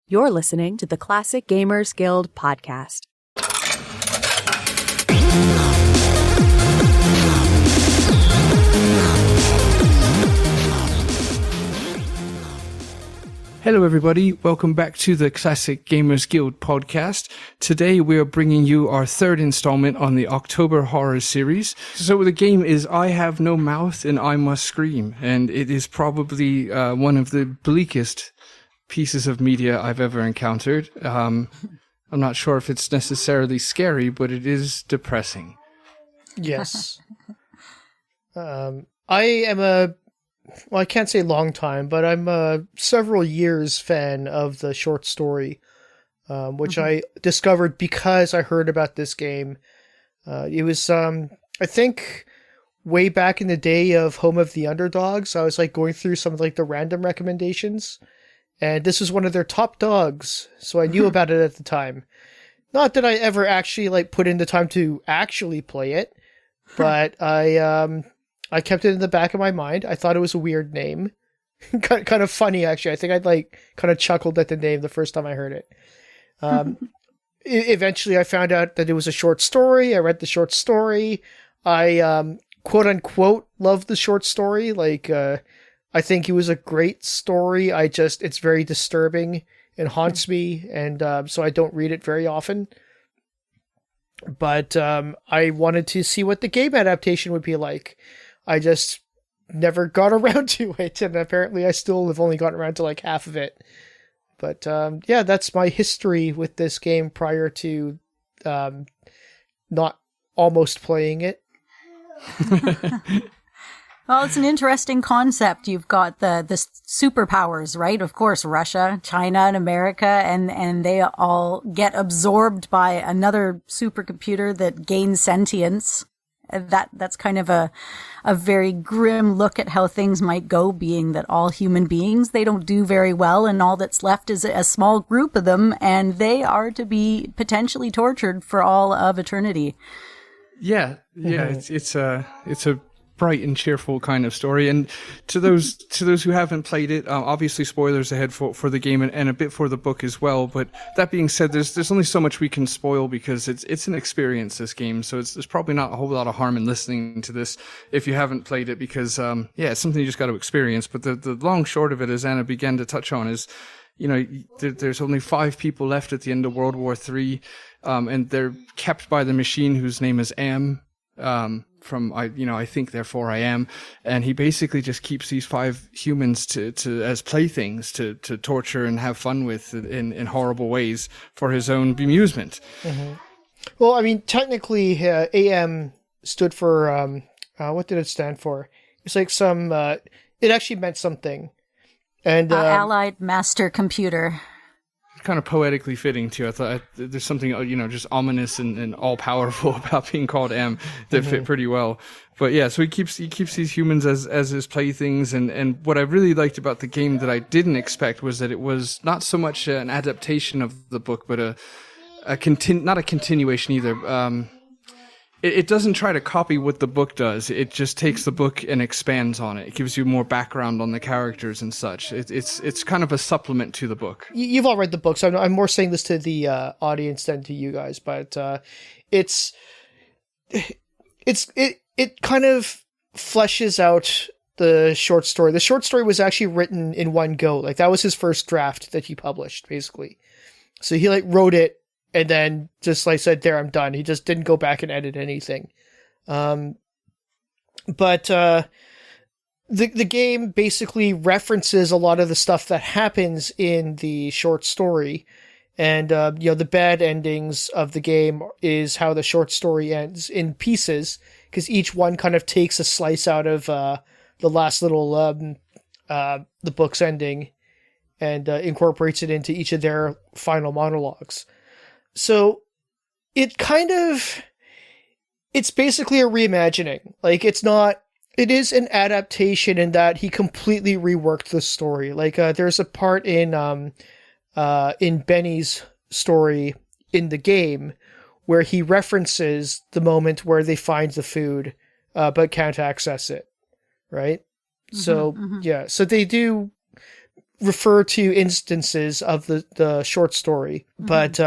You're listening to the Classic Gamers Guild podcast. Hello everybody, welcome back to the Classic Gamers Guild podcast. Today we are bringing you our third installment on the October Horror series. So the game is I Have No Mouth and I Must Scream, and it is probably one of the bleakest pieces of media I've ever encountered. I'm not sure if it's necessarily scary, but it is depressing. Yes. I am I can't say long time, but I'm a several years fan of the short story, which I discovered because I heard about this game. It was, I think, way back in the day of Home of the Underdogs. I was going through some of the random recommendations, and this was one of their top dogs, so I knew about it at the time. Not that I ever actually put in the time to actually play it, but I kept it in the back of my mind. I thought it was a weird name. kind of funny, actually. I think I'd kind of chuckled at the name the first time I heard it. Eventually I found out that it was a short story. I read the short story. I, quote unquote, loved the short story. I think it was a great story. It's very disturbing and haunts me. And, so I don't read it very often. But, I wanted to see what the game adaptation would be like. I just never got around to it, and apparently I still have only gotten around to half of it. But yeah, that's my history with this game prior to not almost playing it. Well, it's an interesting concept. You've got the superpowers, right? Of course, Russia, China, and America, and they all get absorbed by another supercomputer that gains sentience. That's kind of a very grim look at how things might go, being that all human beings, they don't do very well, and all that's left is a small group of them, and they are to be potentially tortured for all of eternity. Yeah, it's a bright and cheerful kind of story. And to those who haven't played it, obviously spoilers ahead for the game and a bit for the book as well. But that being said, there's only so much we can spoil because it's an experience, this game. So there's probably not a whole lot of harm in listening to this if you haven't played it, because it's something you just got to experience. But the long short of it, as Anna began to touch on, is there's only 5 people left at the end of World War III, and they're kept by the machine whose name is M. From I think therefore I am, and he basically just keeps these 5 humans to as playthings to torture and have fun with in horrible ways for his own bemusement. Mm-hmm. Well, I mean, technically, AM stood for what did it stand for? It's some. It actually meant something, and Allied Master Computer. Kind of poetically fitting too. I thought there's something just ominous and all powerful about being called M that fit pretty well. But yeah, so he keeps these humans as his playthings, and what I really liked about the game that I didn't expect was that it was not so much an adaptation of the book, but not a continuation either. It doesn't try to copy what the book does. It just takes the book and expands on it. It gives you more background on the characters and such. It's kind of a supplement to the book. You've all read the book, so I'm more saying this to the audience than to you guys. But it kind of fleshes out the short story. The short story was actually written in one go. That was his first draft that he published, basically. So he wrote it. And then just said, there, I'm done. He just didn't go back and edit anything. But the game basically references a lot of the stuff that happens in the short story. And, the bad endings of the game is how the short story ends in pieces, because each one kind of takes a slice out of the last little the book's ending and incorporates it into each of their final monologues. So it's basically a reimagining. It is an adaptation in that he completely reworked the story. There's a part in Benny's story in the game where he references the moment where they find the food, but can't access it. Right? So, yeah. So they do refer to instances of the short story, but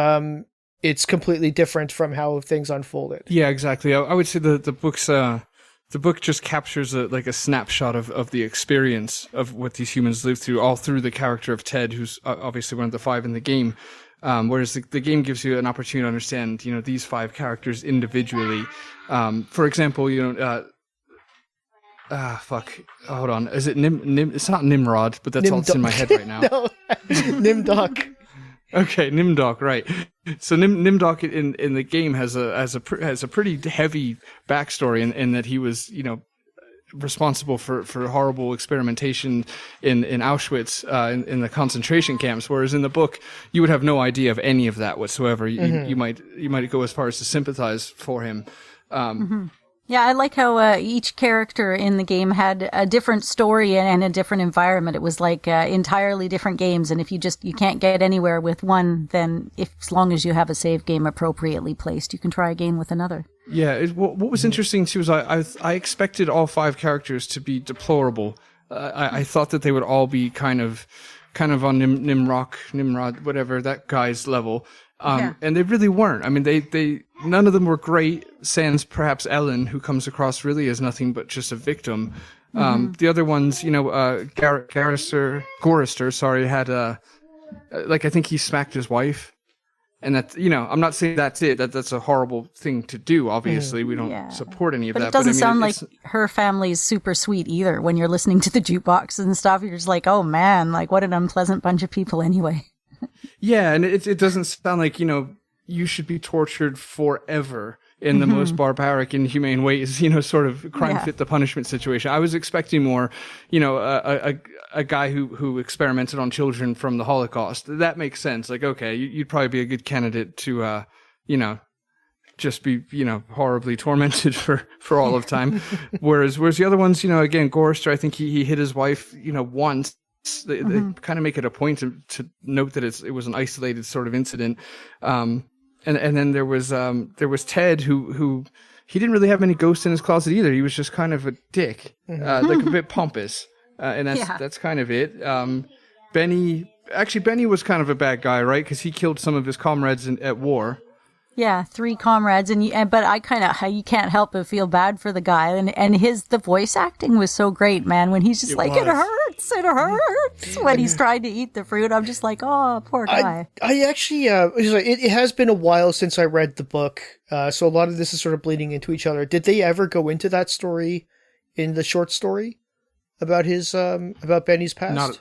it's completely different from how things unfolded. Yeah, exactly. I would say the book just captures a snapshot of the experience of what these humans live through, all through the character of Ted, who's obviously one of the 5 in the game. Whereas the game gives you an opportunity to understand, these 5 characters individually. For example, hold on. Is it it's not Nimrod, but that's all that's in my head right now. No, Nimdok. Okay, Nimdok, right. So Nimdok in the game has a pretty heavy backstory in that he was, responsible for horrible experimentation in Auschwitz, in the concentration camps, whereas in the book you would have no idea of any of that whatsoever. You might go as far as to sympathize for him. Yeah, I like how each character in the game had a different story and a different environment. It was like entirely different games, and if you can't get anywhere with one, then as long as you have a save game appropriately placed, you can try again with another. Yeah, what was interesting too is I expected all 5 characters to be deplorable. I thought that they would all be kind of on Nimrod, whatever, that guy's level. And they really weren't. I mean, they none of them were great, sans perhaps Ellen, who comes across really as nothing but just a victim. The other ones, Gorister, had I think he smacked his wife. And that, I'm not saying that's it. That's a horrible thing to do. Obviously, we don't support any of that. But it doesn't sound like her family's super sweet either. When you're listening to the jukebox and stuff, you're just like, oh man, like what an unpleasant bunch of people anyway. Yeah, and it doesn't sound like, you should be tortured forever in the most barbaric, inhumane ways, sort of crime fit the punishment situation. I was expecting more, a guy who experimented on children from the Holocaust. That makes sense. Like, okay, you'd probably be a good candidate to, just be, horribly tormented for all of time. Whereas the other ones, again, Gorister, I think he hit his wife, once. They kind of make it a point to note that it was an isolated sort of incident. And then there was Ted who he didn't really have any ghosts in his closet either. He was just kind of a dick, like a bit pompous. And that's kind of it. Benny was kind of a bad guy, right? Because he killed some of his comrades at war. Yeah, 3 comrades, but you can't help but feel bad for the guy, and the voice acting was so great, man. When he's just it hurts when he's trying to eat the fruit. I'm just like, oh, poor guy. I actually, it has been a while since I read the book, so a lot of this is sort of bleeding into each other. Did they ever go into that story in the short story about about Benny's past?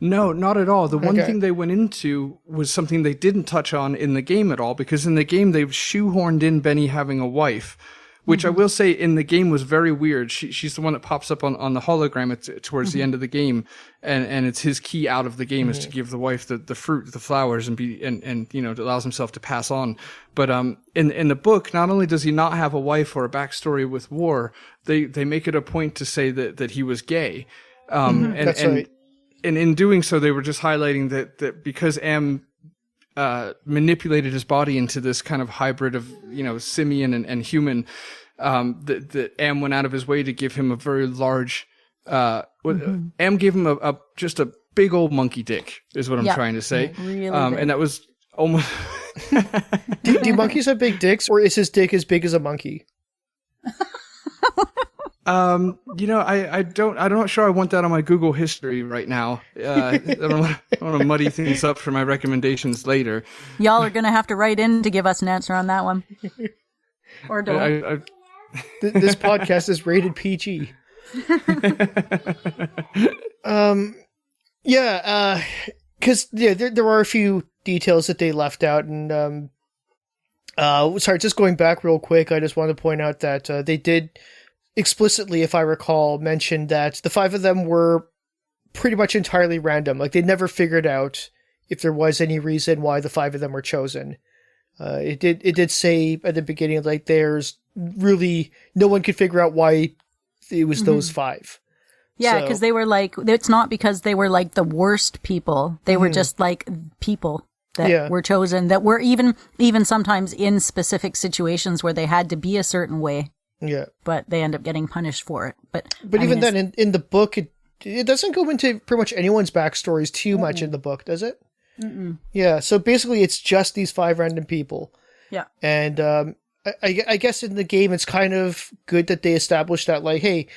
No, not at all. The one thing they went into was something they didn't touch on in the game at all, because in the game they've shoehorned in Benny having a wife, which I will say in the game was very weird. She's the one that pops up on the hologram towards the end of the game, and it's his key out of the game is to give the wife the fruit, the flowers, and allows himself to pass on. But in the book, not only does he not have a wife or a backstory with war, they make it a point to say that he was gay. That's right. And in doing so, they were just highlighting that because M manipulated his body into this kind of hybrid of, simian and human, that M went out of his way to give him a very large, M gave him just a big old monkey dick, is what I'm trying to say. Really and that was almost... do monkeys have big dicks, or is his dick as big as a monkey? I'm not sure I want that on my Google history right now. I don't want to muddy things up for my recommendations later. Y'all are going to have to write in to give us an answer on that one. Or don't. This podcast is rated PG. Because there are a few details that they left out, and sorry, just going back real quick, I just want to point out that they did explicitly, if I recall, mention that the 5 of them were pretty much entirely random. Like, they never figured out if there was any reason why the 5 of them were chosen. It did say at the beginning, like, there's really no one could figure out why it was those 5. Yeah, because they were like, it's not because they were like the worst people. They were just like people that were chosen, that were even sometimes in specific situations where they had to be a certain way. Yeah, but they end up getting punished for it. But even then, in the book, it doesn't go into pretty much anyone's backstories too much in the book, does it? Yeah, so basically it's just these 5 random people. Yeah. And I guess in the game it's kind of good that they established that, like, hey,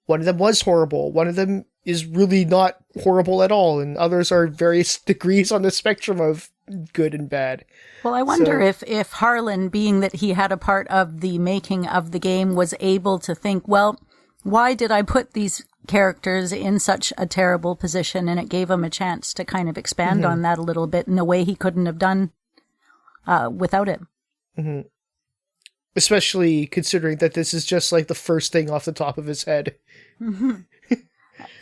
one of them was horrible, one of them is really not horrible at all, and others are various degrees on the spectrum of good and bad. Well, I wonder if Harlan, being that he had a part of the making of the game, was able to think, well, why did I put these characters in such a terrible position? And it gave him a chance to kind of expand on that a little bit in a way he couldn't have done without it. Mm-hmm. Especially considering that this is just like the first thing off the top of his head. Mm-hmm.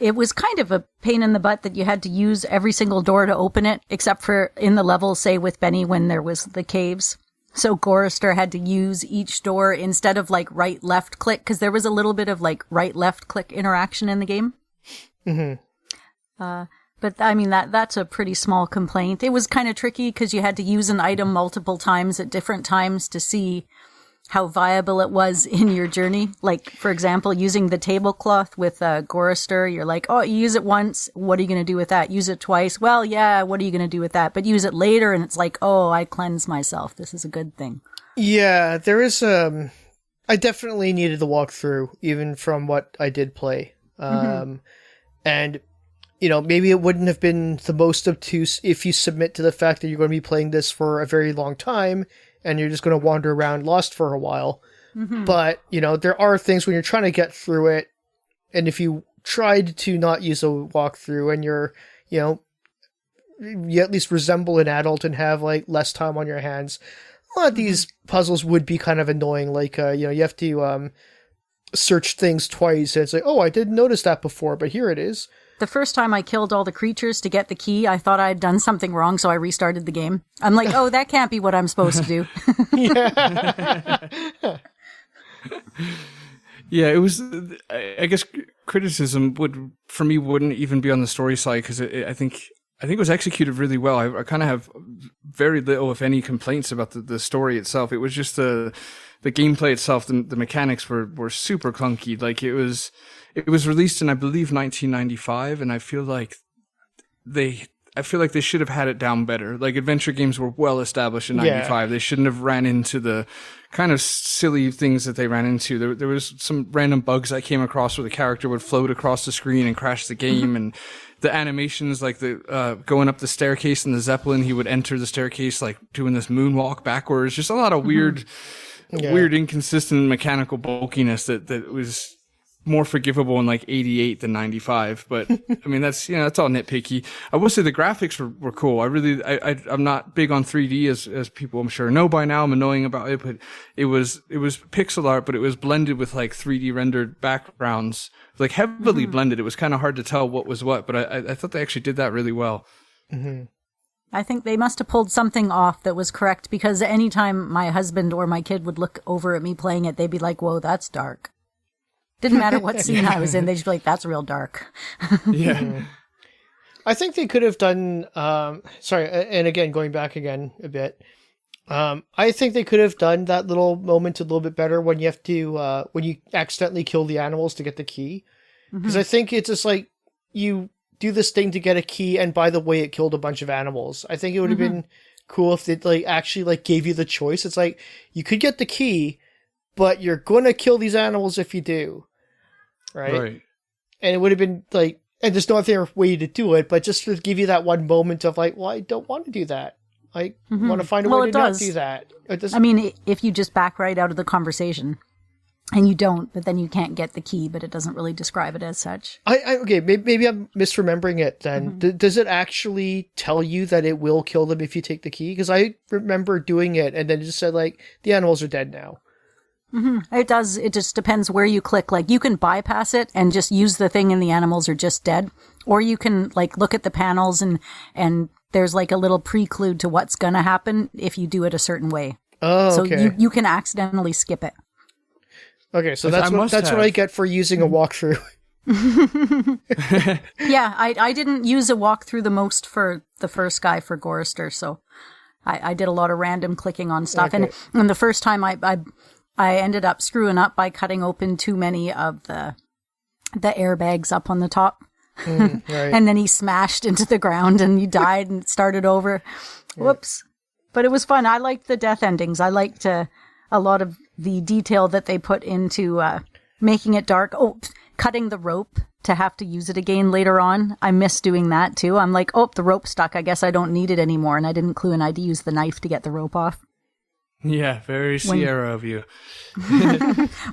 It was kind of a pain in the butt that you had to use every single door to open it, except for in the level, say, with Benny when there was the caves. So Gorrister had to use each door instead of like right, left click, because there was a little bit of like right, left click interaction in the game. Mm-hmm. But I mean, that's a pretty small complaint. It was kind of tricky because you had to use an item multiple times at different times to see how viable it was in your journey. Like, for example, using the tablecloth with Gorrister, you're like, oh, you use it once, what are you going to do with that? Use it twice, well, yeah, what are you going to do with that? But use it later, and it's like, oh, I cleanse myself. This is a good thing. Yeah, there is, I definitely needed the walkthrough, even from what I did play. And, you know, maybe it wouldn't have been the most obtuse if you submit to the fact that you're going to be playing this for a very long time, and you're just going to wander around lost for a while. But, you know, there are things when you're trying to get through it, and if you tried to not use a walkthrough and you're, you know, you at least resemble an adult and have, like, less time on your hands, a lot of these puzzles would be kind of annoying. Like, you know, you have to search things twice, and it's like, oh, I didn't notice that before, but here it is. The first time I killed all the creatures to get the key, I thought I had done something wrong, so I restarted the game. I'm like, oh, that can't be what I'm supposed to do. Yeah, it was, I guess criticism for me wouldn't even be on the story side, because I think it was executed really well. I kind of have very little, if any, complaints about the story itself. It was just the gameplay itself, the mechanics were super clunky. Like, it was released in, I believe, 1995, and I feel like they should have had it down better. Like, adventure games were well established in 95. Yeah. They shouldn't have ran into the kind of silly things that they ran into. There was some random bugs I came across where the character would float across the screen and crash the game, and the animations, like the going up the staircase in the Zeppelin, he would enter the staircase like doing this moonwalk backwards. Just a lot of weird, inconsistent mechanical bulkiness that was more forgivable in like 88 than 95. But I mean, that's all nitpicky. I will say the graphics were cool. I'm not big on 3D as people I'm sure know by now. I'm annoying about it, but it was pixel art, but it was blended with like 3D rendered backgrounds, like heavily blended. It was kind of hard to tell what was what, but I thought they actually did that really well. I think they must have pulled something off that was correct, because anytime my husband or my kid would look over at me playing it, they'd be like, whoa, that's dark. Didn't matter what scene I was in, they'd just be like, that's real dark. Yeah. I think they could have done, sorry, and again, going back again a bit, I think they could have done that little moment a little bit better when you have to, when you accidentally kill the animals to get the key. Because I think it's just like, you do this thing to get a key, and by the way, it killed a bunch of animals. I think it would have been cool if they like actually like gave you the choice. It's like, you could get the key, but you're going to kill these animals if you do. Right. And it would have been like, and there's no other way to do it, but just to give you that one moment of like, well, I don't want to do that. I want to find a way to not do that. I mean, if you just back right out of the conversation, and you don't, but then you can't get the key, but it doesn't really describe it as such. Okay, maybe I'm misremembering it then. Does it actually tell you that it will kill them if you take the key? Because I remember doing it, and then it just said like, the animals are dead now. It does. It just depends where you click. Like, you can bypass it and just use the thing and the animals are just dead. Or you can like look at the panels and there's like a little prelude to what's going to happen if you do it a certain way. Oh, okay. So you can accidentally skip it. Okay, so that's what I get for using a walkthrough. Yeah, I didn't use a walkthrough the most for the first guy for Gorrister, so I did a lot of random clicking on stuff. Okay. And the first time I ended up screwing up by cutting open too many of the airbags up on the top. Right. And then he smashed into the ground and you died and started over. Whoops. But it was fun. I liked the death endings. I liked a lot of the detail that they put into making it dark. Oh, cutting the rope to have to use it again later on. I miss doing that too. I'm like, oh, the rope stuck. I guess I don't need it anymore. And I didn't clue in. I had to use the knife to get the rope off. Yeah, very Sierra of you.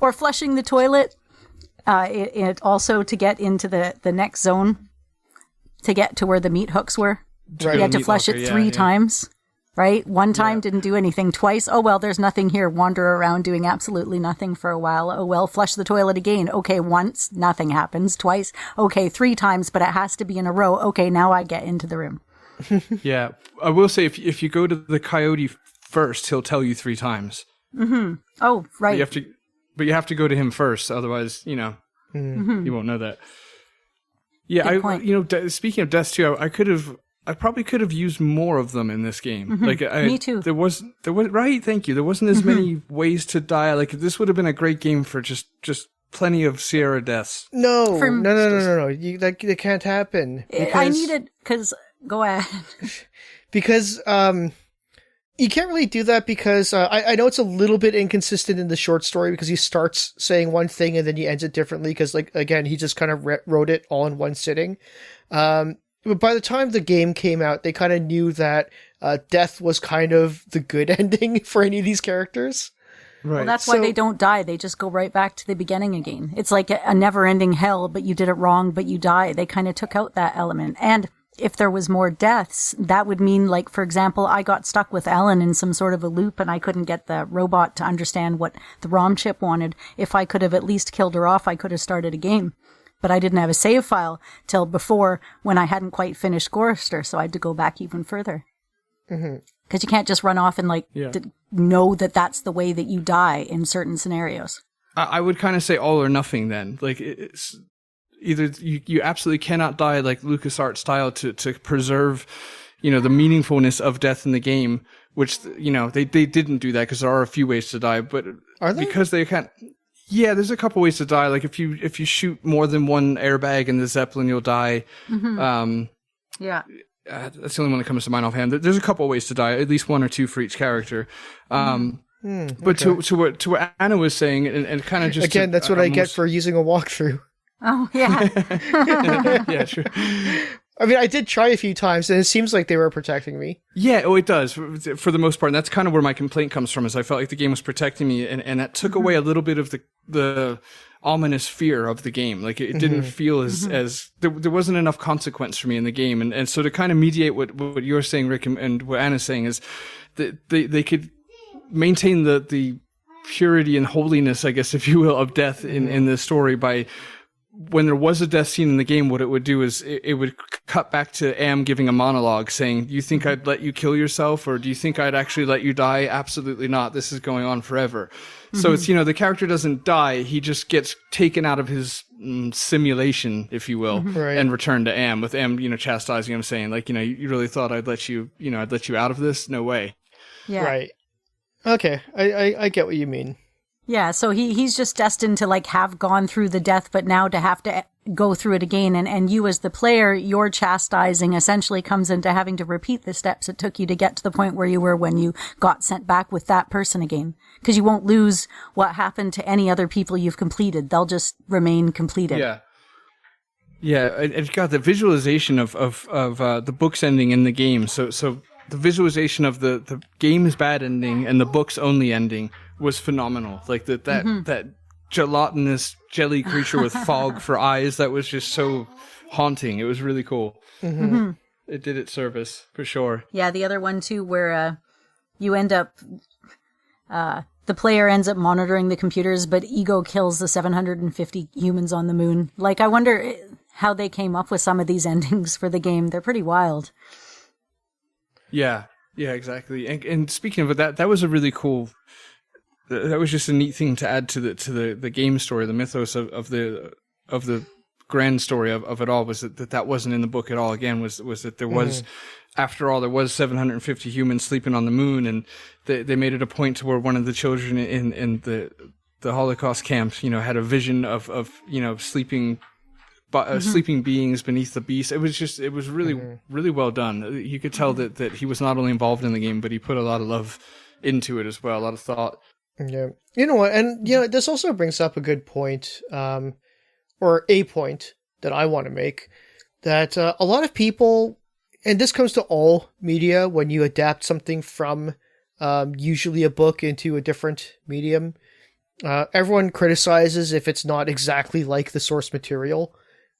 Or flushing the toilet. It also to get into the next zone, to get to where the meat hooks were. Right. You had to flush it three times. Right? One time didn't do anything. Twice, oh, well, there's nothing here. Wander around doing absolutely nothing for a while. Oh, well, flush the toilet again. Okay, once, nothing happens. Twice, okay, 3 times, but it has to be in a row. Okay, now I get into the room. Yeah. I will say, if you go to the coyote first, he'll tell you 3 times. Mm-hmm. Oh, right. But you have to go to him first. Otherwise, you won't know that. Yeah, Good point. Speaking of deaths too, I probably could have used more of them in this game. Mm-hmm. Me too. There was right. Thank you. There wasn't as many ways to die. Like this would have been a great game for just plenty of Sierra deaths. No. That can't happen. I need it because go ahead. Because you can't really do that because I know it's a little bit inconsistent in the short story because he starts saying one thing and then he ends it differently because, like, again, he just kind of wrote it all in one sitting. But by the time the game came out, they kind of knew that death was kind of the good ending for any of these characters. Right. Well, that's why they don't die. They just go right back to the beginning again. It's like a never-ending hell, but you did it wrong, but you die. They kind of took out that element. And if there was more deaths, that would mean, like, for example, I got stuck with Ellen in some sort of a loop and I couldn't get the robot to understand what the ROM chip wanted. If I could have at least killed her off, I could have started a game. But I didn't have a save file till before when I hadn't quite finished Gorrister, so I had to go back even further. Because you can't just run off and know that that's the way that you die in certain scenarios. I would kind of say all or nothing then. Like it's either you absolutely cannot die like LucasArts style to preserve, the meaningfulness of death in the game, which they didn't do that because there are a few ways to die, but are there? Because they can't. Yeah, there's a couple ways to die. Like if you shoot more than one airbag in the Zeppelin, you'll die. Yeah. That's the only one that comes to mind offhand. There's a couple ways to die, at least 1 or 2 for each character. But to what Anna was saying, and kind of just again, that's what I get for using a walkthrough. Oh yeah. Yeah, sure. I mean, I did try a few times, and it seems like they were protecting me. Yeah, it does, for the most part. And that's kind of where my complaint comes from, is I felt like the game was protecting me, and that took away a little bit of the ominous fear of the game. Like, it didn't feel as there wasn't enough consequence for me in the game. And so to kind of mediate what you're saying, Rick, and what Anna's saying is that they could maintain the purity and holiness, I guess, if you will, of death in the story by... When there was a death scene in the game, what it would do is it would cut back to Am giving a monologue saying, "Do you think I'd let you kill yourself? Or do you think I'd actually let you die? Absolutely not. This is going on forever." So it's, the character doesn't die. He just gets taken out of his simulation, if you will, and returned to Am, with Am, chastising him, saying, like, you really thought I'd let you out of this? No way. Yeah. Right. Okay. I get what you mean. Yeah, so he's just destined to have gone through the death, but now to have to go through it again. And you as the player, your chastising essentially comes into having to repeat the steps it took you to get to the point where you were when you got sent back with that person again. Because you won't lose what happened to any other people you've completed. They'll just remain completed. Yeah. Yeah, and God, the visualization of the book's ending in the game. So the visualization of the game's bad ending and the book's only ending was phenomenal. Like that gelatinous jelly creature with fog for eyes, that was just so haunting. It was really cool. It did its service for sure. Yeah, the other one too, where you end up the player ends up monitoring the computers, but Ego kills the 750 humans on the moon. Like, I wonder how they came up with some of these endings for the game. They're pretty wild. Yeah, exactly. And speaking of it, that was a really cool. That was just a neat thing to add to the game story, the mythos of the grand story of it all. Was that wasn't in the book at all? Again, was that there was, after all, there was 750 humans sleeping on the moon, and they made it a point to where one of the children in the Holocaust camps, had a vision of sleeping sleeping beings beneath the beast. It was really, really well done. You could tell that he was not only involved in the game, but he put a lot of love into it as well, a lot of thought. Yeah. You know what? And, this also brings up a good point, or a point that I want to make, that a lot of people, and this comes to all media, when you adapt something from usually a book into a different medium, everyone criticizes if it's not exactly like the source material.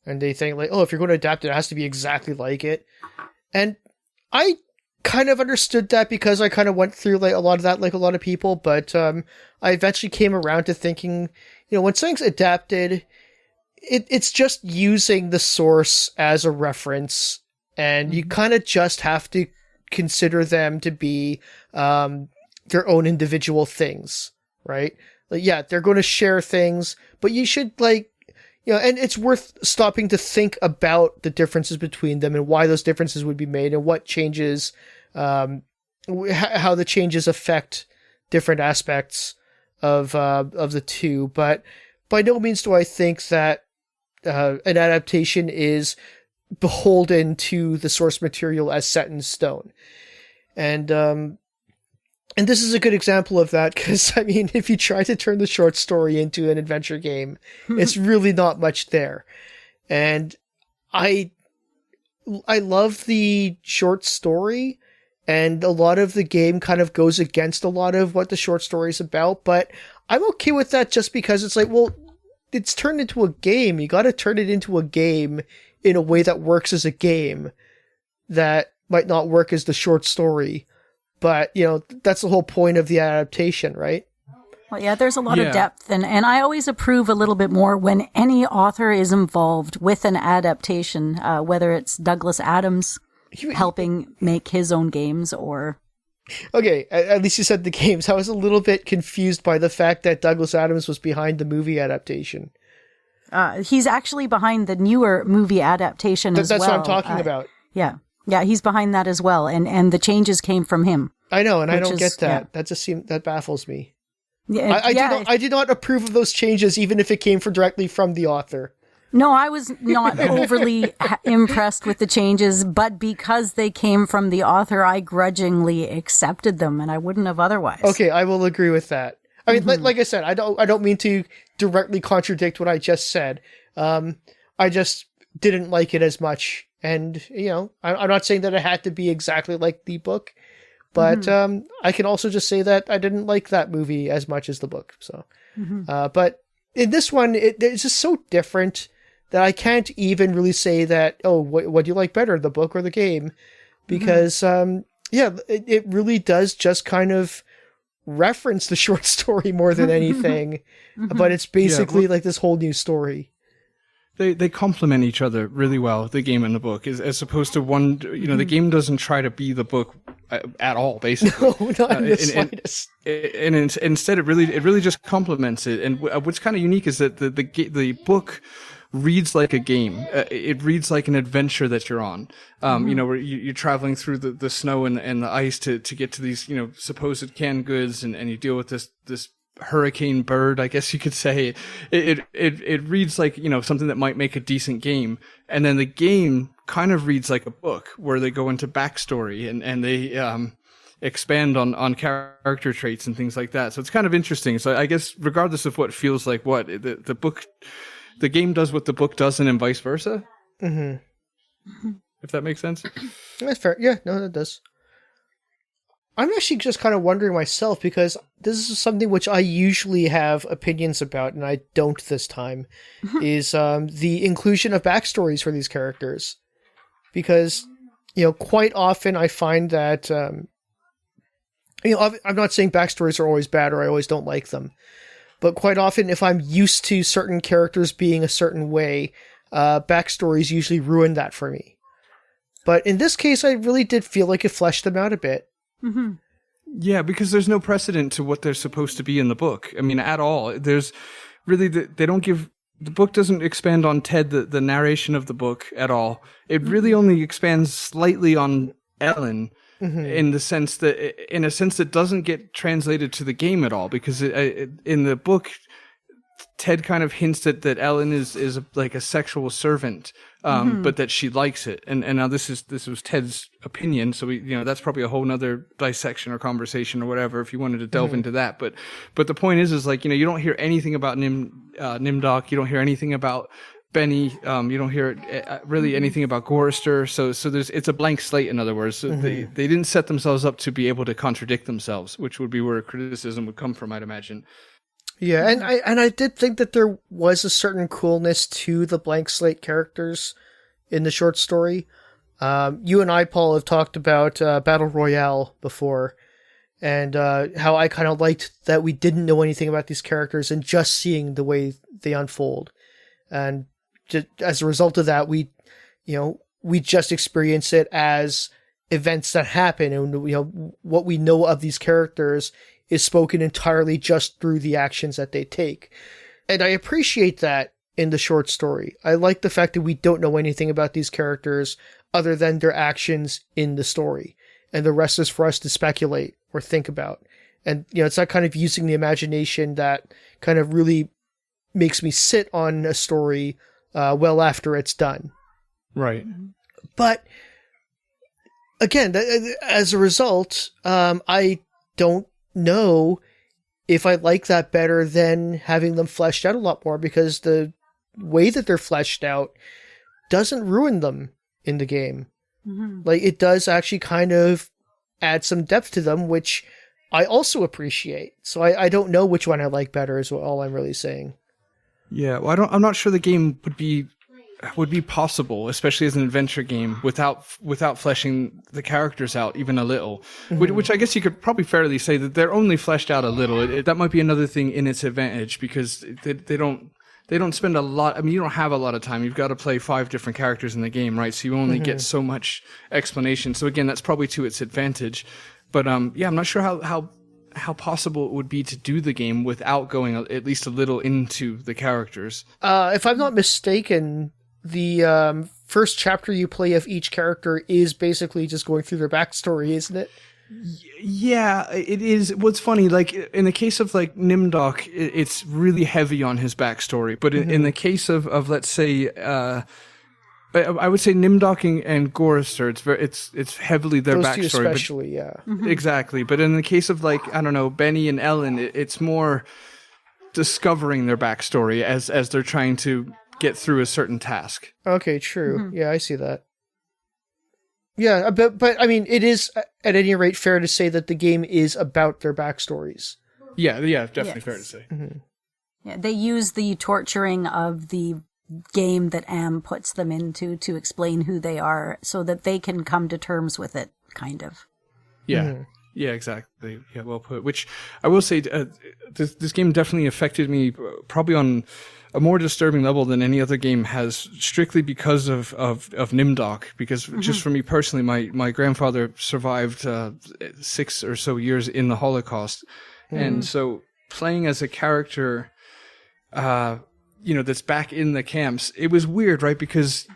And they think like, oh, if you're going to adapt it, it has to be exactly like it. And I kind of understood that because I kind of went through like a lot of that, like a lot of people. But I eventually came around to thinking, when something's adapted, it's just using the source as a reference. And you kind of just have to consider them to be their own individual things, right? Like, yeah, they're going to share things, but you should and it's worth stopping to think about the differences between them and why those differences would be made and what changes, how the changes affect different aspects of the two. But by no means do I think that an adaptation is beholden to the source material as set in stone. And this is a good example of that because, if you try to turn the short story into an adventure game, it's really not much there. And I love the short story, and a lot of the game kind of goes against a lot of what the short story is about, but I'm okay with that just because it's like, well, it's turned into a game. You got to turn it into a game in a way that works as a game that might not work as the short story. But, that's the whole point of the adaptation, right? Well, yeah, there's a lot of depth. And I always approve a little bit more when any author is involved with an adaptation, whether it's Douglas Adams helping make his own games or... Okay, at least you said the games. I was a little bit confused by the fact that Douglas Adams was behind the movie adaptation. He's actually behind the newer movie adaptation as well. That's what I'm talking about. Yeah. Yeah, he's behind that as well, and the changes came from him. I know, and I don't get that. Yeah. That baffles me. Yeah, I did not approve of those changes, even if it came directly from the author. No, I was not overly impressed with the changes, but because they came from the author, I grudgingly accepted them, and I wouldn't have otherwise. Okay, I will agree with that. I mean, like I said, I don't mean to directly contradict what I just said. I just didn't like it as much. And, I'm not saying that it had to be exactly like the book, but I can also just say that I didn't like that movie as much as the book. So, but in this one, it's just so different that I can't even really say that, oh, what do you like better, the book or the game? Because, it really does just kind of reference the short story more than anything, but it's basically like this whole new story. They complement each other really well, the game and the book, as opposed to one, the game doesn't try to be the book at all, basically. No, not in the slightest. And instead, it really just complements it. And what's kind of unique is that the book reads like a game. It reads like an adventure that you're on. Where you're traveling through the snow and the ice to get to these, supposed canned goods, and you deal with this hurricane bird, I guess you could say. It reads like, something that might make a decent game. And then the game kind of reads like a book where they go into backstory and they expand on character traits and things like that. So it's kind of interesting. So I guess regardless of what feels like what, the game does what the book doesn't and vice versa. Mm-hmm. If that makes sense. That's fair. Yeah, no, that does. I'm actually just kind of wondering myself, because this is something which I usually have opinions about, and I don't this time, is the inclusion of backstories for these characters. Because, quite often I find that, I'm not saying backstories are always bad or I always don't like them, but quite often if I'm used to certain characters being a certain way, backstories usually ruin that for me. But in this case, I really did feel like it fleshed them out a bit. Mm-hmm. Yeah, because there's no precedent to what they're supposed to be in the book. I mean, at all. There's really, they don't give, the book doesn't expand on Ted, the narration of the book at all. It really only expands slightly on Ellen, in a sense that doesn't get translated to the game at all, because in the book, Ted kind of hints that Ellen is like a sexual servant, but that she likes it. And now this was Ted's opinion, so that's probably a whole nother dissection or conversation or whatever if you wanted to delve into that. But the point is like, you don't hear anything about Nimdok, you don't hear anything about Benny, you don't hear really anything about Gorrister. So it's a blank slate, in other words. So they didn't set themselves up to be able to contradict themselves, which would be where criticism would come from, I'd imagine. Yeah, and I did think that there was a certain coolness to the blank slate characters in the short story. You and I, Paul, have talked about Battle Royale before, and how I kind of liked that we didn't know anything about these characters and just seeing the way they unfold. And just, as a result of that, we just experience it as events that happen, and what we know of these characters is spoken entirely just through the actions that they take. And I appreciate that in the short story. I like the fact that we don't know anything about these characters other than their actions in the story. And the rest is for us to speculate or think about. And, it's that kind of using the imagination that kind of really makes me sit on a story well after it's done. Right. But, again, as a result, I don't know if I like that better than having them fleshed out a lot more, because the way that they're fleshed out doesn't ruin them in the game. Like, it does actually kind of add some depth to them, which I also appreciate. So I don't know which one I like better is all I'm really saying. Yeah, well, I'm not sure the game would be possible, especially as an adventure game, without fleshing the characters out even a little. Which I guess you could probably fairly say that they're only fleshed out a little. That might be another thing in its advantage, because they don't spend a lot. I mean, you don't have a lot of time. You've got to play 5 different characters in the game, right? So you only get so much explanation. So again, that's probably to its advantage. But I'm not sure how possible it would be to do the game without going at least a little into the characters. If I'm not mistaken, the first chapter you play of each character is basically just going through their backstory, isn't it? Yeah, it is. What's funny, like in the case of like Nimdok, it's really heavy on his backstory. But in the case of let's say, I would say Nimdok and Gorrister, it's heavily their Those backstory. two especially, yeah. Exactly. But in the case of like, I don't know, Benny and Ellen, it's more discovering their backstory as they're trying to get through a certain task. Okay, true. Yeah, I see that. Yeah, but I mean, it is at any rate fair to say that the game is about their backstories. Yeah, definitely fair to say. Yeah, they use the torturing of the game that Am puts them into to explain who they are, so that they can come to terms with it, kind of. Yeah. Yeah, exactly. Yeah, well put. Which I will say, this game definitely affected me probably on a more disturbing level than any other game has, strictly because of Nimdok. Because just for me personally, my grandfather survived 6 or so years in the Holocaust, and so playing as a character, that's back in the camps, it was weird, right? Because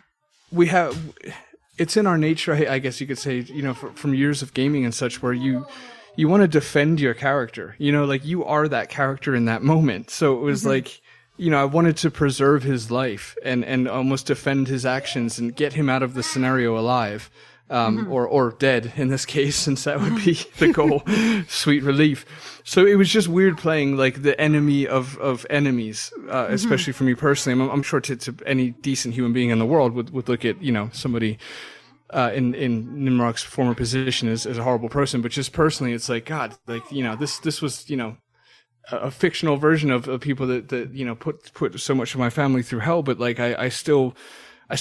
it's in our nature, I guess you could say, from years of gaming and such, where you want to defend your character, like you are that character in that moment. So it was like, I wanted to preserve his life and almost defend his actions and get him out of the scenario alive, or dead in this case, since that would be the goal. Sweet relief. So it was just weird playing like the enemy of enemies, especially for me personally. I'm sure to any decent human being in the world would look at, somebody in Nimrod's former position as a horrible person. But just personally, it's like, God, like, this was, a fictional version of people that put so much of my family through hell, but like I still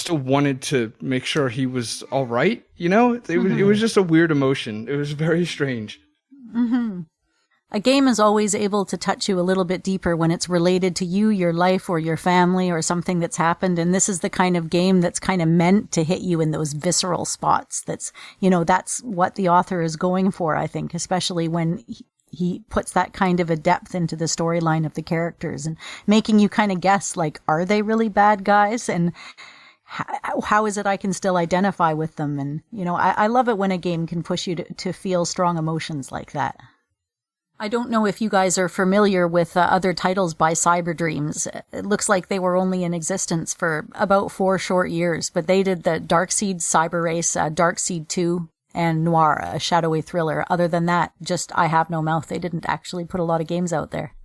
wanted to make sure he was all right. It was just a weird emotion. It was very strange. A game is always able to touch you a little bit deeper when it's related to you, your life, or your family, or something that's happened. And this is the kind of game that's kind of meant to hit you in those visceral spots. That's what the author is going for, I think, especially when he puts that kind of a depth into the storyline of the characters and making you kind of guess, like, are they really bad guys? And how is it I can still identify with them? And, I love it when a game can push you to feel strong emotions like that. I don't know if you guys are familiar with other titles by Cyber Dreams. It looks like they were only in existence for about 4 short years, but they did the Darkseid Cyber Race, Darkseid 2, and Noir, a shadowy thriller. Other than that, just I Have No Mouth. They didn't actually put a lot of games out there.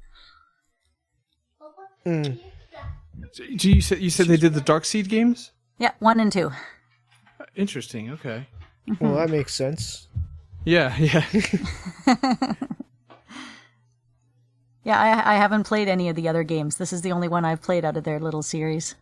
Mm. You said they did the Darkseid games? Yeah, 1 and 2. Interesting, okay. Well, that makes sense. Yeah. Yeah, I haven't played any of the other games. This is the only one I've played out of their little series.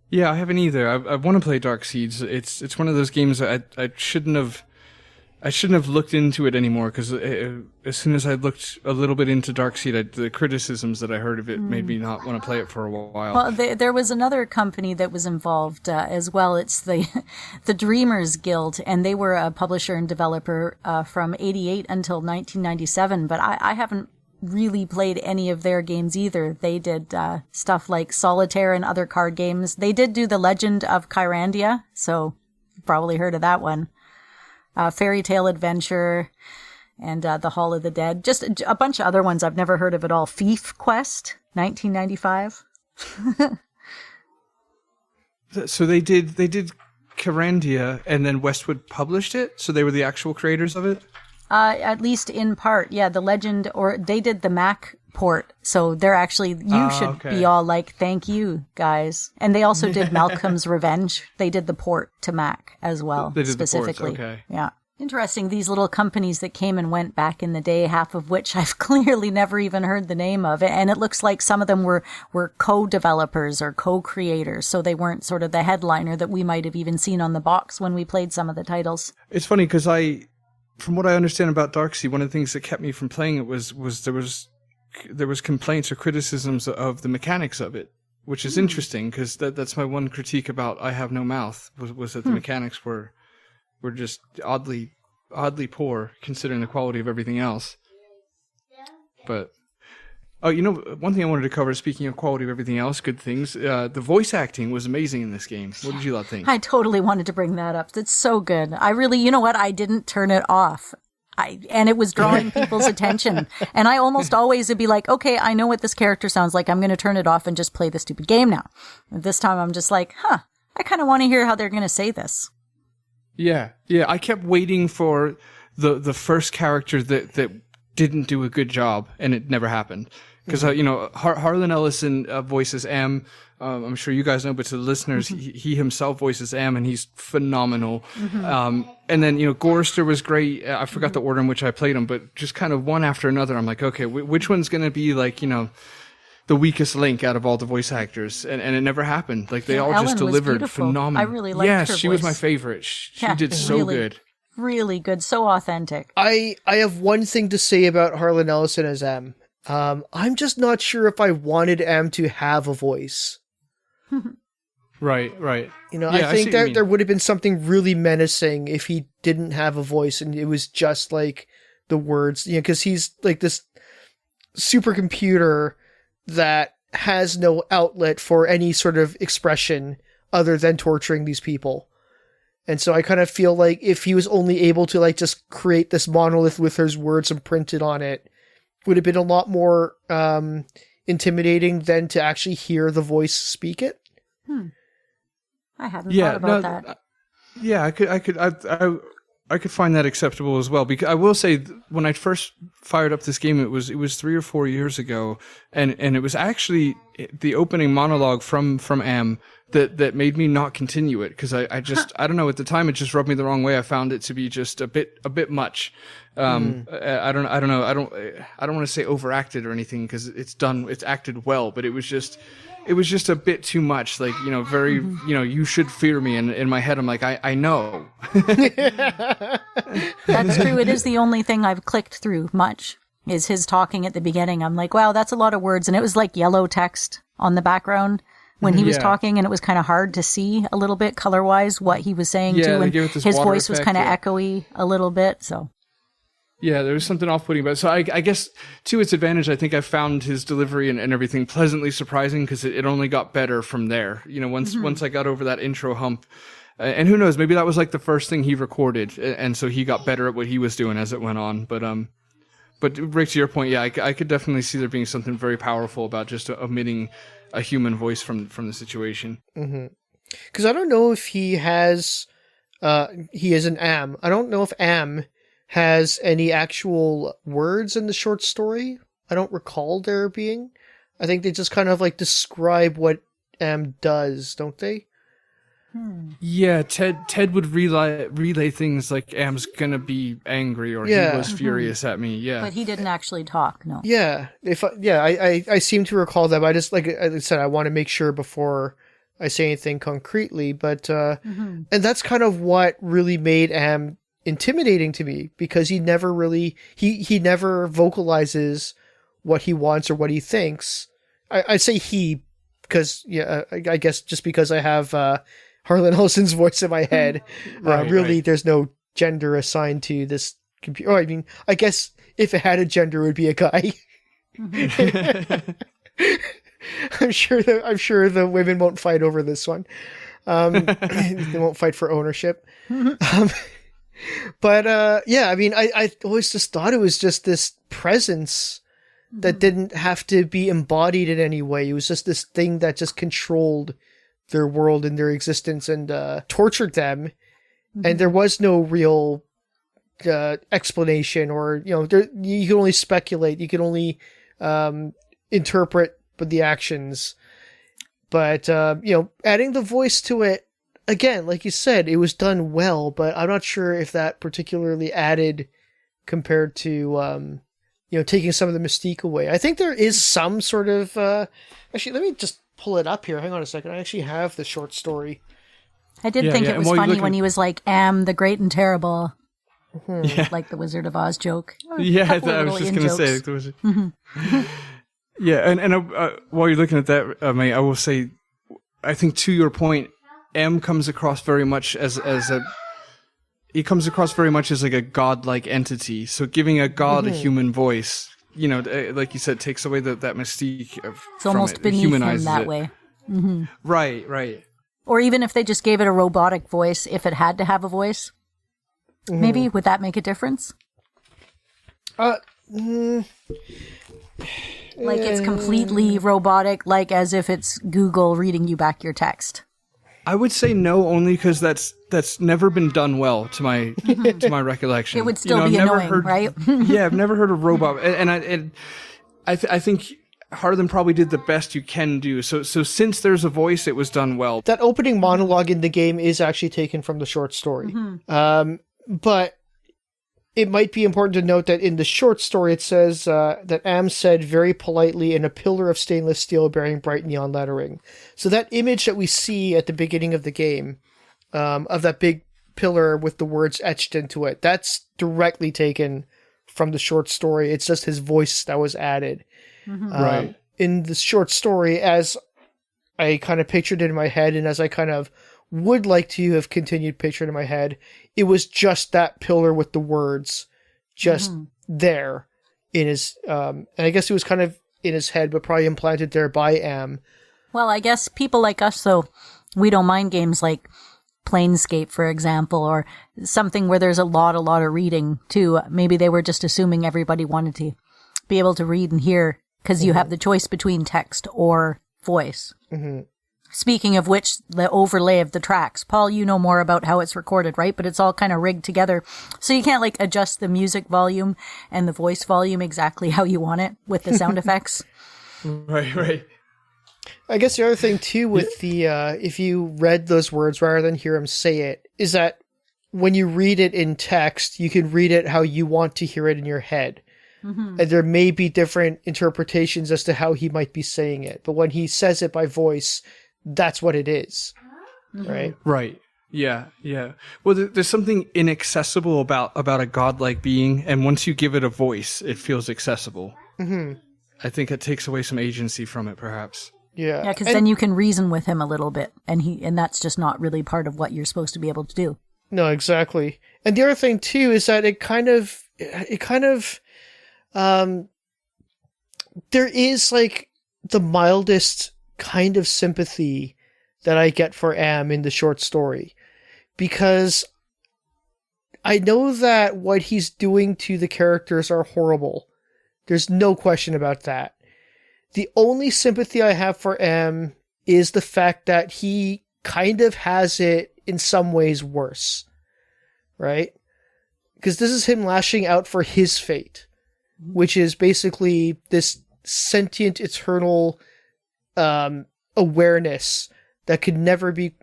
Yeah, I haven't either. I want to play Darkseid. It's one of those games that I shouldn't have looked into it anymore, because as soon as I looked a little bit into Darkseid, the criticisms that I heard of it made me not want to play it for a while. Well, there was another company that was involved as well. It's the Dreamers Guild, and they were a publisher and developer from 88 until 1997, but I haven't really played any of their games either. They did stuff like Solitaire and other card games. They did do The Legend of Kyrandia, so you've probably heard of that one. Fairy Tale Adventure, and The Hall of the Dead. Just a bunch of other ones I've never heard of at all. Thief Quest, 1995. So they did Kyrandia, and then Westwood published it? So they were the actual creators of it? At least in part, yeah. The Legend, or they did the Mac port, so they're actually, you should be all like, thank you, guys. And they also did Malcolm's Revenge. They did the port to Mac as well, they did specifically. The ports, okay. Yeah. Interesting, these little companies that came and went back in the day, half of which I've clearly never even heard the name of. And it looks like some of them were co-developers or co-creators, so they weren't sort of the headliner that we might have even seen on the box when we played some of the titles. It's funny, because from what I understand about Darkseid, one of the things that kept me from playing it was there was complaints or criticisms of the mechanics of it, which is interesting, because that's my one critique about I Have No Mouth was that the mechanics were just oddly poor considering the quality of everything else. But one thing I wanted to cover, speaking of quality of everything else, good things, the voice acting was amazing in this game. What did you lot think? I totally wanted to bring that up. That's so good. I really, you know what? I didn't turn it off. And it was drawing people's attention. And I almost always would be like, okay, I know what this character sounds like. I'm going to turn it off and just play the stupid game now. And this time I'm just like, I kind of want to hear how they're going to say this. Yeah. I kept waiting for the first character that didn't do a good job, and it never happened. Because, Harlan Ellison voices M. I'm sure you guys know, but to the listeners, he himself voices M, and he's phenomenal. And then, Gorster was great. I forgot the order in which I played him, but just kind of one after another, I'm like, okay, which one's going to be like, the weakest link out of all the voice actors? And it never happened. Like, they all Ellen just delivered was phenomenal. I really liked her Yes, she voice. was my favorite. She did so really, good. Really good. So authentic. I have one thing to say about Harlan Ellison as M. I'm just not sure if I wanted M to have a voice. Right. I think that there would have been something really menacing if he didn't have a voice and it was just like the words, because he's like this supercomputer that has no outlet for any sort of expression other than torturing these people. And so I kind of feel like if he was only able to like just create this monolith with his words and print it on it, would have been a lot more intimidating than to actually hear the voice speak it. I hadn't thought about that. Yeah, I could find that acceptable as well. Because I will say, when I first fired up this game, it was 3 or 4 years ago, and it was actually the opening monologue from M that made me not continue it, because I don't know, at the time it just rubbed me the wrong way. I found it to be just a bit much. I don't know. I don't want to say overacted or anything, because it's acted well, but it was just a bit too much. Like, very, you should fear me. And in my head, I'm like, I know. That's true. It is the only thing I've clicked through much, is his talking at the beginning. I'm like, wow, that's a lot of words. And it was like yellow text on the background when he was talking, and it was kind of hard to see a little bit color-wise what he was saying too. And his voice was kind of echoey a little bit, so... Yeah, there was something off-putting about it. So I guess, to its advantage, I think I found his delivery and everything pleasantly surprising, because it only got better from there. Once I got over that intro hump. And who knows, maybe that was like the first thing he recorded, and so he got better at what he was doing as it went on. But But Rick, to your point, yeah, I could definitely see there being something very powerful about just omitting a human voice from the situation. Because I don't know if he is an Am. I don't know if Am has any actual words in the short story. I don't recall there being. I think they just kind of like describe what Am does, don't they? Yeah, Ted would relay things like Am's gonna be angry or he was furious at me. Yeah, but he didn't actually talk. No. Yeah, I seem to recall that. But I just, like I said, I want to make sure before I say anything concretely. But and that's kind of what really made Am intimidating to me, because he never really he never vocalizes what he wants or what he thinks. I say he because I guess just because I have Harlan Ellison's voice in my head. There's no gender assigned to this computer. Oh, I mean, I guess if it had a gender, it would be a guy. I'm sure the women won't fight over this one. They won't fight for ownership. But I mean, I always just thought it was just this presence that didn't have to be embodied in any way. It was just this thing that just controlled their world and their existence and tortured them. And there was no real explanation, or you can only speculate, you can only interpret the actions. But adding the voice to it, again, like you said, it was done well, but I'm not sure if that particularly added compared to taking some of the mystique away. I think there is some sort of actually, let me just pull it up here. Hang on a second. I actually have the short story. I did think it was funny when he was like, Am the Great and Terrible. Like the Wizard of Oz joke. Yeah, I was just going to say. Like the Wizard. Yeah, and while you're looking at that, May, I will say, I think to your point, M comes across very much as he comes across very much as like a godlike entity. So giving a god a human voice, like you said, takes away that mystique it's almost beneath him that way. Right. Or even if they just gave it a robotic voice, if it had to have a voice, maybe would that make a difference? Like it's completely robotic, like as if it's Google reading you back your text. I would say no, only because that's never been done well to my recollection. It would still be annoying, right? Yeah, I've never heard a robot, and I think Harlan probably did the best you can do. So since there's a voice, it was done well. That opening monologue in the game is actually taken from the short story, but it might be important to note that in the short story, it says that Am said very politely in a pillar of stainless steel bearing bright neon lettering. So that image that we see at the beginning of the game, of that big pillar with the words etched into it, that's directly taken from the short story. It's just his voice that was added. Right. In the short story, as I kind of pictured it in my head, and as I kind of would like to have continued picturing in my head, it was just that pillar with the words just there in his, and I guess it was kind of in his head, but probably implanted there by Am. Well, I guess people like us, though, we don't mind games like Planescape, for example, or something where there's a lot of reading too. Maybe they were just assuming everybody wanted to be able to read and hear, because you have the choice between text or voice. Speaking of which, the overlay of the tracks. Paul, you know more about how it's recorded, right? But it's all kind of rigged together. So you can't adjust the music volume and the voice volume exactly how you want it with the sound effects. Right. I guess the other thing too with the, if you read those words rather than hear him say it, is that when you read it in text, you can read it how you want to hear it in your head. And there may be different interpretations as to how he might be saying it. But when he says it by voice, that's what it is, right? Right. Yeah. Well, there's something inaccessible about a godlike being, and once you give it a voice, it feels accessible. I think it takes away some agency from it, perhaps. Yeah, because then you can reason with him a little bit, and that's just not really part of what you're supposed to be able to do. No, exactly. And the other thing too is that it kind of, there is the mildest kind of sympathy that I get for Am in the short story, because I know that what he's doing to the characters are horrible, There's no question about that. The only sympathy I have for M is the fact that he kind of has it in some ways worse, right? Because this is him lashing out for his fate, which is basically this sentient, eternal awareness that could never be,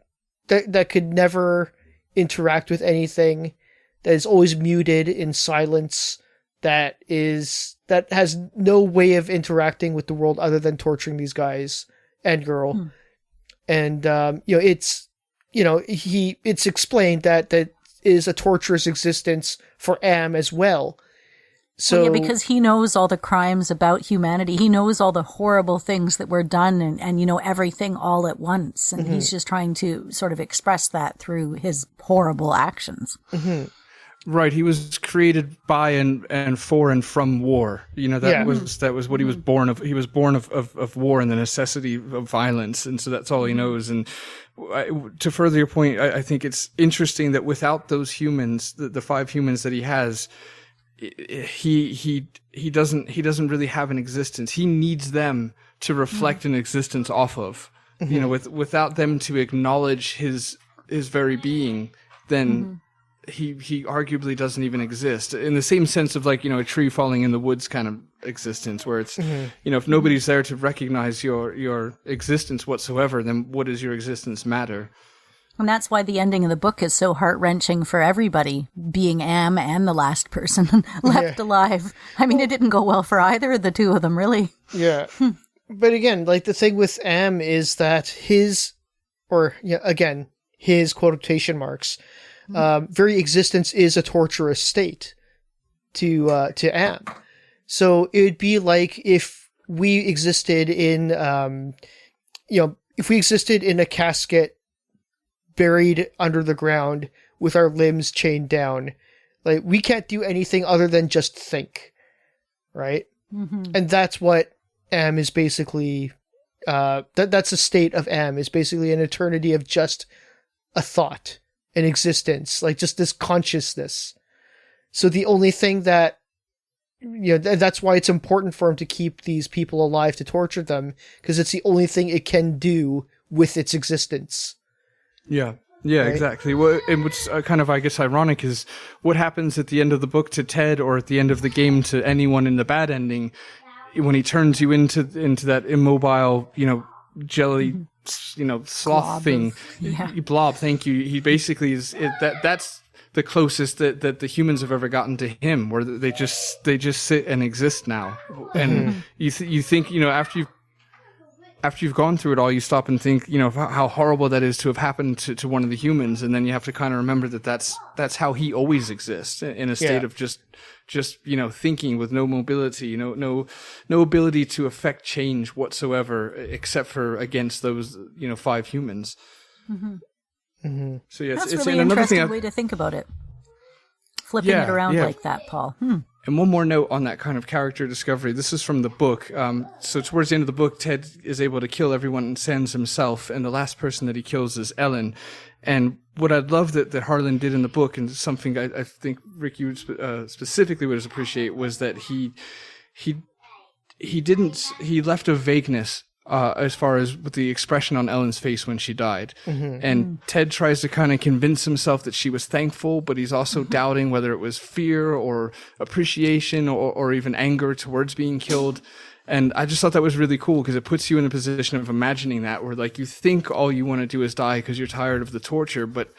that could never interact with anything, that is always muted in silence, that has no way of interacting with the world other than torturing these guys and girl. And it's explained that is a torturous existence for Am as well. So yeah, because he knows all the crimes about humanity. He knows all the horrible things that were done and everything all at once. And he's just trying to sort of express that through his horrible actions. Right. He was created by and for and from war. That was what he was born of. He was born of war and the necessity of violence. And so that's all he knows. And to further your point, I think it's interesting that without those humans, the 5 humans that he has, he doesn't really have an existence. He needs them to reflect an existence off of. Without them to acknowledge his very being, then he arguably doesn't even exist, in the same sense of like a tree falling in the woods kind of existence, where it's if nobody's there to recognize your existence whatsoever, then what does your existence matter? And that's why the ending of the book is so heart-wrenching for everybody, being Am and the last person left alive. I mean, it didn't go well for either of the two of them, really. Yeah. But again, like the thing with Am is that his quotation marks, very existence is a torturous state to Am. So it would be like if we existed in, if we existed in a casket buried under the ground with our limbs chained down, like we can't do anything other than just think, right? And that's what Am is basically. That's a state of Am, is basically an eternity of just a thought, an existence, like just this consciousness. So the only thing that that's why it's important for him to keep these people alive, to torture them, because it's the only thing it can do with its existence. Yeah, right? Exactly. Well, and what's kind of, I guess, ironic is what happens at the end of the book to Ted, or at the end of the game to anyone in the bad ending, when he turns you into that immobile, jelly, sloth blob thing. Blob, thank you. He basically is that's the closest that the humans have ever gotten to him, where they just sit and exist now. And you think, after you've gone through it all, you stop and think, how horrible that is to have happened to one of the humans, and then you have to kind of remember that that's how he always exists, in a state of just thinking with no mobility, no ability to affect change whatsoever, except for against those 5 humans. So yeah, that's it's really another interesting thing way to think about it. Flipping it around like that, Paul. And one more note on that kind of character discovery. This is from the book. So towards the end of the book, Ted is able to kill everyone sans himself, and the last person that he kills is Ellen. And what I'd love that Harlan did in the book, and something I think Rick, you specifically would appreciate, was that he left a vagueness as far as with the expression on Ellen's face when she died. And Ted tries to kind of convince himself that she was thankful, but he's also doubting whether it was fear or appreciation or even anger towards being killed. And I just thought that was really cool, because it puts you in a position of imagining that, where like you think all you want to do is die because you're tired of the torture, but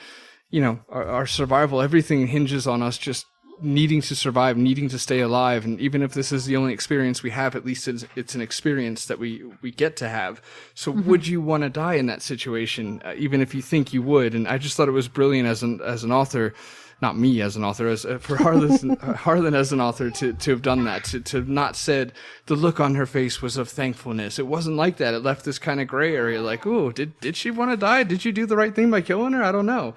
our survival, everything hinges on us just needing to survive, needing to stay alive. And even if this is the only experience we have, at least it's an experience that we get to have. So would you want to die in that situation, even if you think you would? And I just thought it was brilliant as an author, not me as an author, for Harlan as an author to have done that, to have not said the look on her face was of thankfulness. It wasn't like that. It left this kind of gray area, like, oh, did she want to die? Did you do the right thing by killing her? I don't know.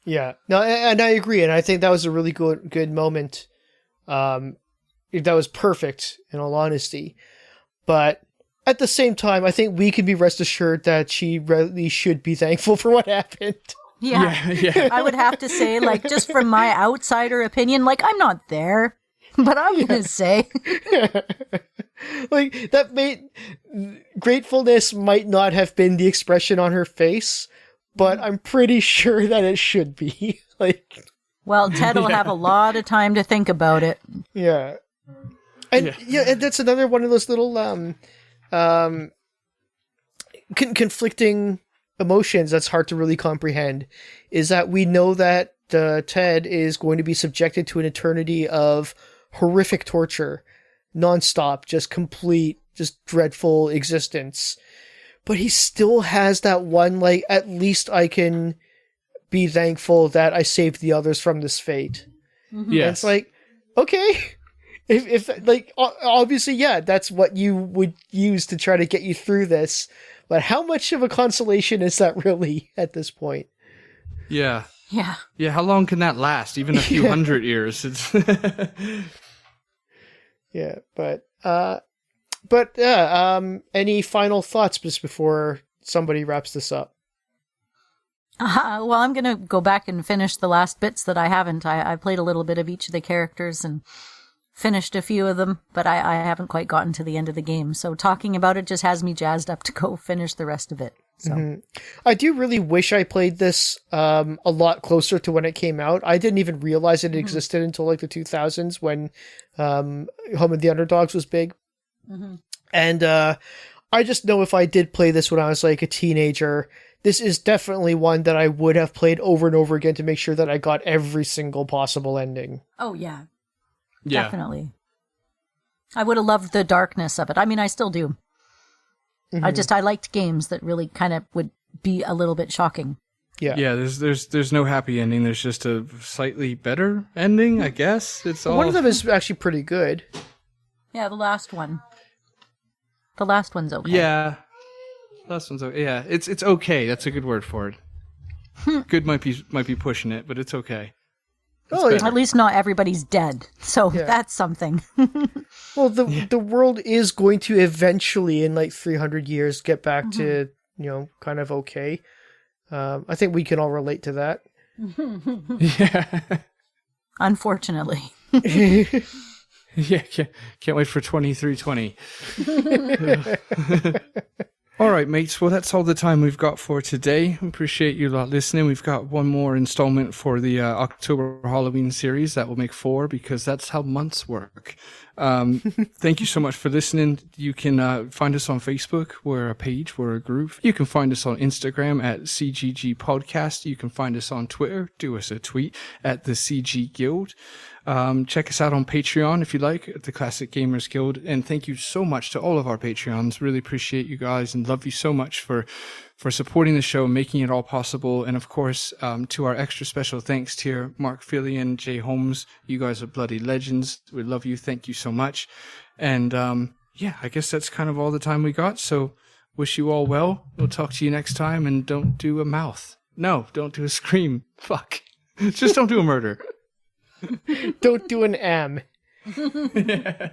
Yeah, no, and I agree, and I think that was a really good moment. That was perfect, in all honesty. But at the same time, I think we can be rest assured that she really should be thankful for what happened. Yeah. I would have to say, like, just from my outsider opinion, like, I'm not there. But I'm going to say, like, that gratefulness might not have been the expression on her face, but I'm pretty sure that it should be. Like, well, Ted will have a lot of time to think about it. Yeah. And and that's another one of those little conflicting emotions that's hard to really comprehend, is that we know that Ted is going to be subjected to an eternity of horrific torture, nonstop, just complete, just dreadful existence. But he still has that one, like, at least I can be thankful that I saved the others from this fate. Mm-hmm. Yes. And it's like, okay, if like, obviously, yeah, that's what you would use to try to get you through this. But how much of a consolation is that really at this point? Yeah. Yeah. Yeah, how long can that last? Even a few hundred years. It's Yeah, but any final thoughts just before somebody wraps this up? Well, I'm going to go back and finish the last bits that I haven't. I played a little bit of each of the characters and finished a few of them, but I haven't quite gotten to the end of the game. So talking about it just has me jazzed up to go finish the rest of it. So I do really wish I played this a lot closer to when it came out. I didn't even realize it existed until like the 2000s when Home of the Underdogs was big. And I just know if I did play this when I was like a teenager, this is definitely one that I would have played over and over again to make sure that I got every single possible ending. Oh, yeah. Definitely. I would have loved the darkness of it. I mean, I still do. I liked games that really kind of would be a little bit shocking. Yeah, there's no happy ending. There's just a slightly better ending, I guess. It's all... One of them is actually pretty good. Yeah, the last one. The last one's okay. Yeah. Last one's okay. Yeah, it's okay. That's a good word for it. Good might be pushing it, but it's okay. At least not everybody's dead. So that's something. Well, the world is going to eventually, in like 300 years, get back to, kind of okay. I think we can all relate to that. Yeah. Unfortunately. Yeah, can't wait for 2320. All right, mates. Well, that's all the time we've got for today. Appreciate you lot listening. We've got one more installment for the October Halloween series. That will make 4 because that's how months work. Thank you so much for listening. You can find us on Facebook. We're a page. We're a group. You can find us on Instagram at CGG Podcast. You can find us on Twitter. Do us a tweet at the CG Guild. Check us out on Patreon if you like, at the Classic Gamers Guild. And thank you so much to all of our Patreons. Really appreciate you guys and love you so much for supporting the show, making it all possible. And of course, to our extra special thanks tier, Mark Fillion, Jay Holmes. You guys are bloody legends. We love you. Thank you so much. And I guess that's kind of all the time we got. So wish you all well. We'll talk to you next time. And don't do a mouth. No, don't do a scream. Fuck. Just don't do a murder. Don't do an M. Yeah.